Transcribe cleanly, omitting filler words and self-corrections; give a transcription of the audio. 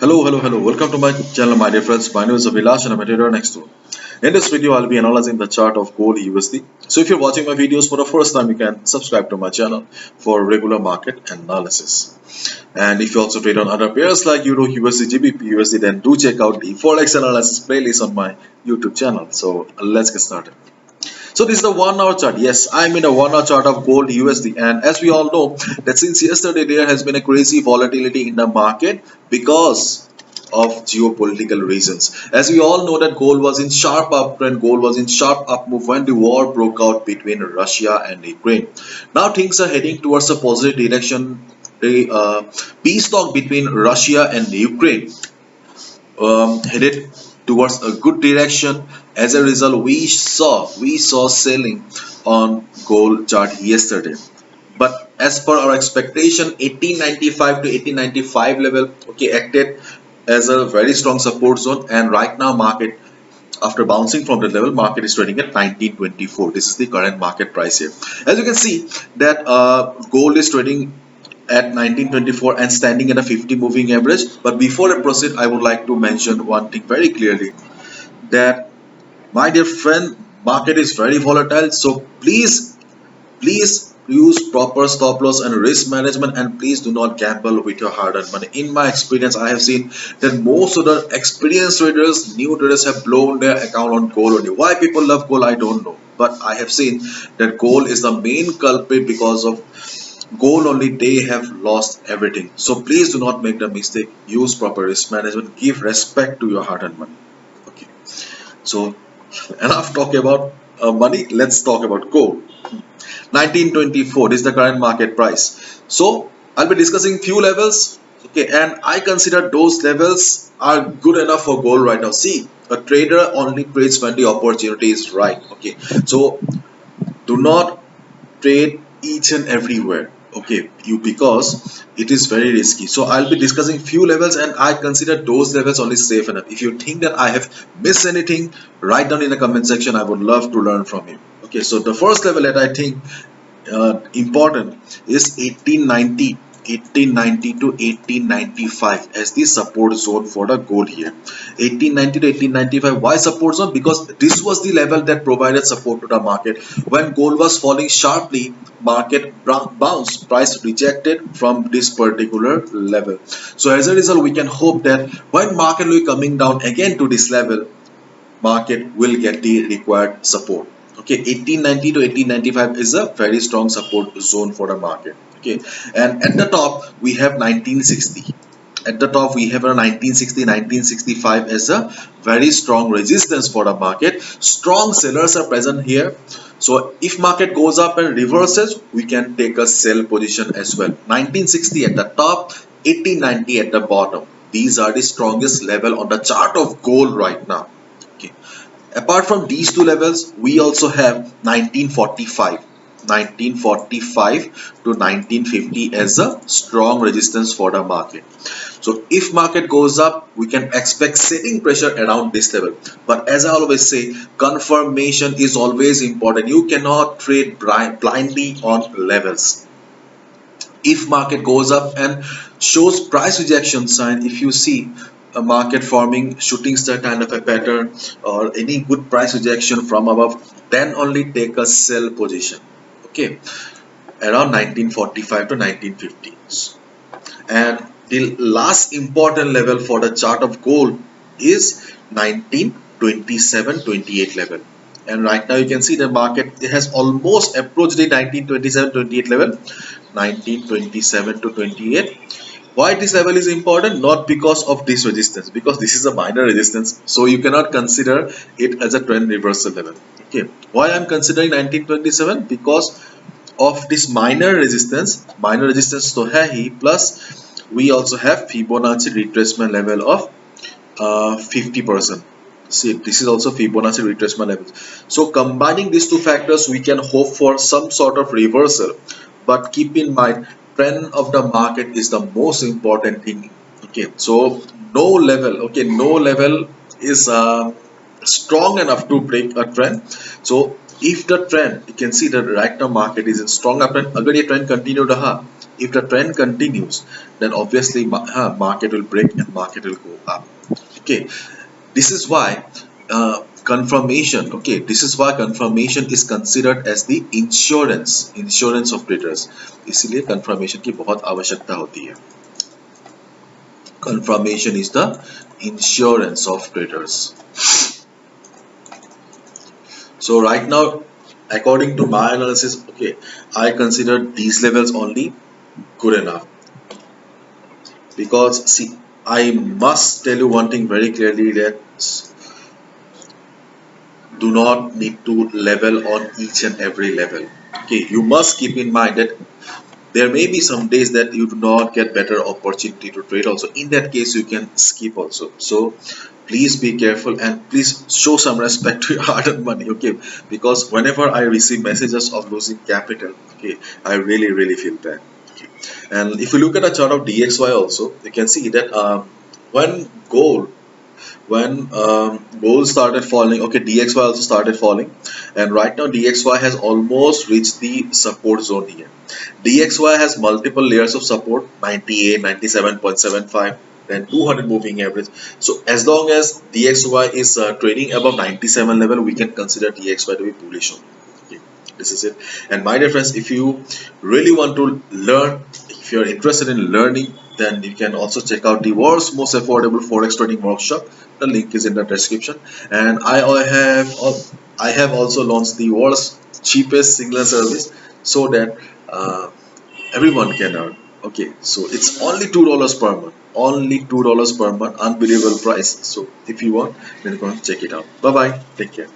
Hello. Welcome to my channel, my dear friends. My name is Abhilash and I'm a trader next door. In this video, I'll be analyzing the chart of gold USD. So if you're watching my videos for the first time, you can subscribe to my channel for regular market analysis. And if you also trade on other pairs like Euro, USD, GBP, USD, then do check out the forex analysis playlist on my YouTube channel. So let's get started. So this is the 1 hour chart. Yes, I'm in a 1 hour chart of gold USD, and as we all know that since yesterday there has been a crazy volatility in the market because of geopolitical reasons. As we all know that gold was in sharp uptrend, gold was in sharp up move when the war broke out between Russia and Ukraine. Now things are heading towards a positive direction. The peace talk between Russia and Ukraine headed towards a good direction. As a result, we saw selling on gold chart yesterday. But as per our expectation, 1895 to 1895 level, okay, acted as a very strong support zone, and right now market, after bouncing from the level, market is trading at 1924. This is the current market price here. As you can see that gold is trading at 1924 and standing at a 50 moving average. But before I proceed, I would like to mention one thing very clearly, that my dear friend, market is very volatile, so please use proper stop loss and risk management, and please do not gamble with your hard-earned money. In my experience, I have seen that most of the experienced traders, new traders, have blown their account on gold only. Why people love gold, I don't know, but I have seen that gold is the main culprit. Because of goal only, they have lost everything. So please do not make the mistake. Use proper risk management. Give respect to your hard-earned money. Okay, so enough talk about money. Let's talk about gold. 1924, this is the current market price. So I'll be discussing few levels, okay, and I consider those levels are good enough for gold right now. See, a trader only trades when the opportunity is right. Okay, so do not trade each and everywhere, okay, because it is very risky. So I'll be discussing few levels, and I consider those levels only safe enough. If you think that I have missed anything, write down in the comment section. I would love to learn from you. Okay, so the first level that I think important is 1890 to 1895 as the support zone for the gold here. 1890 to 1895. Why support zone? Because this was the level that provided support to the market when gold was falling sharply. Market bounced, price rejected from this particular level. So as a result, we can hope that when market will be coming down again to this level, market will get the required support. Okay, 1890 to 1895 is a very strong support zone for the market. Okay, and at the top we have 1960. At the top we have a 1960, 1965 as a very strong resistance for the market. Strong sellers are present here. So if market goes up and reverses, we can take a sell position as well. 1960 at the top, 1890 at the bottom. These are the strongest level on the chart of gold right now. Okay. Apart from these two levels, we also have 1945 to 1950 as a strong resistance for the market. So if market goes up, we can expect selling pressure around this level. But as I always say, confirmation is always important. You cannot trade blindly on levels. If market goes up and shows price rejection sign, if you see a market forming shooting star kind of a pattern or any good price rejection from above, then only take a sell position. Okay, around 1945 to 1950. And the last important level for the chart of gold is 1927-28 level. And right now you can see the market, it has almost approached the 1927-28 level. 1927 to 28. Why this level is important? Not because of this resistance, because this is a minor resistance, so you cannot consider it as a trend reversal level. Okay, why I'm considering 1927? Because of this minor resistance to hai, plus we also have Fibonacci retracement level of 50%. See, this is also Fibonacci retracement level. So combining these two factors, we can hope for some sort of reversal. But keep in mind, trend of the market is the most important thing. Okay, so no level is strong enough to break a trend. So if the trend, you can see that right now market is in strong uptrend. अगर ये trend continue रहा, If the trend continues, then obviously market will break and market will go up. Okay, this is why confirmation. Okay, this is why confirmation is considered as the insurance of traders. इसलिए confirmation की बहुत आवश्यकता होती है. Confirmation is the insurance of traders. So right now, according to my analysis, okay, I consider these levels only good enough, because see, I must tell you one thing very clearly, that do not need to level on each and every level. Okay, you must keep in mind that there may be some days that you do not get better opportunity to trade also. In that case, you can skip also. So please be careful and please show some respect to your hard-earned money. Okay, because whenever I receive messages of losing capital, okay, I really feel bad. Okay. And if you look at the chart of DXY also, you can see that when gold gold started falling, okay, DXY also started falling, and right now DXY has almost reached the support zone here. DXY has multiple layers of support, 98, 97.75, then 200 moving average. So as long as DXY is trading above 97 level, we can consider DXY to be bullish on. Okay, this is it. And my dear friends, if you really want to learn, if you're interested in learning, then you can also check out the world's most affordable forex trading workshop. The link is in the description. And I have also launched the world's cheapest signal service, so that everyone can earn. Okay, so it's only $2 per month. Only $2 per month. Unbelievable price. So if you want, then go and check it out. Bye bye. Take care.